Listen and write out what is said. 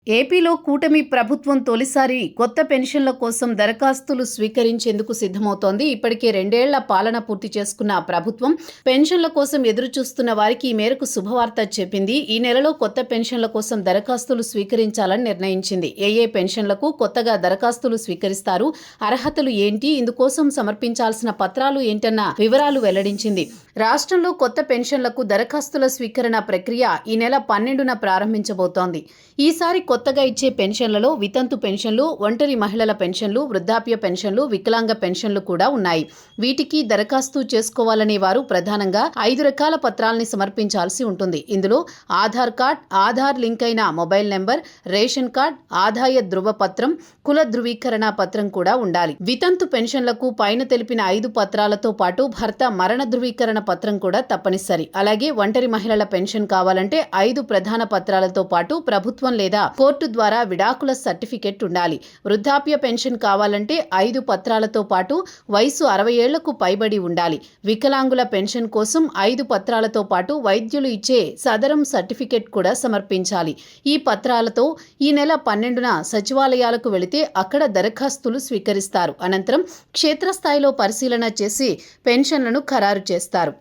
ఏపీలో కూటమి ప్రభుత్వం తొలిసారి కొత్త పెన్షన్ల కోసం దరఖాస్తులు స్వీకరించేందుకు సిద్ధమవుతోంది. ఇప్పటికే 2 ఏళ్ల పాలన పూర్తి చేసుకున్న ప్రభుత్వం పెన్షన్ల కోసం ఎదురుచూస్తున్న వారికి ఈ మేరకు శుభవార్త చెప్పింది. ఈ నెలలో కొత్త పెన్షన్ల కోసం దరఖాస్తులు స్వీకరించాలని నిర్ణయించింది. ఏ పెన్షన్లకు కొత్తగా దరఖాస్తులు స్వీకరిస్తారు, అర్హతలు ఏంటి, ఇందుకోసం సమర్పించాల్సిన పత్రాలు ఏంటన్న వివరాలు వెల్లడించింది. రాష్ట్రంలో కొత్త పెన్షన్లకు దరఖాస్తుల స్వీకరణ ప్రక్రియ ఈ నెల 12న ప్రారంభించబోతోంది. ఈసారి కొత్తగా ఇచ్చే పెన్షన్లలో వితంతు పెన్షన్లు, ఒంటరి మహిళల పెన్షన్లు, వృద్ధాప్య పెన్షన్లు, వికలాంగ పెన్షన్లు కూడా ఉన్నాయి. వీటికి దరఖాస్తు చేసుకోవాలనే వారు ప్రధానంగా 5 రకాల పత్రాలని సమర్పించాల్సి ఉంటుంది. ఇందులో ఆధార్ కార్డ్, ఆధార్ లింక్ అయిన మొబైల్ నెంబర్, రేషన్ కార్డ్, ఆదాయ ధృవపత్రం, కుల ధృవీకరణ పత్రం కూడా ఉండాలి. వితంతు పెన్షన్లకు పైన తెలిపిన 5 పత్రాలతో పాటు భర్త మరణ ధృవీకరణ పత్రం కూడా తప్పనిసరి. అలాగే ఒంటరి మహిళల పెన్షన్ కావాలంటే 5 ప్రధాన పత్రాలతో పాటు ప్రభుత్వం లేదా కోర్టు ద్వారా విడాకుల సర్టిఫికెట్ ఉండాలి. వృద్ధాప్య పెన్షన్ కావాలంటే 5 పత్రాలతో పాటు వయసు 60 ఏళ్లకు పైబడి ఉండాలి. వికలాంగుల పెన్షన్ కోసం 5 పత్రాలతో పాటు వైద్యులు ఇచ్చే సదరం సర్టిఫికెట్ కూడా సమర్పించాలి. ఈ పత్రాలతో ఈ నెల 12న సచివాలయాలకు వెళితే అక్కడ దరఖాస్తులు స్వీకరిస్తారు. అనంతరం క్షేత్రస్థాయిలో పరిశీలన చేసి పెన్షన్లను ఖరారు చేస్తారు.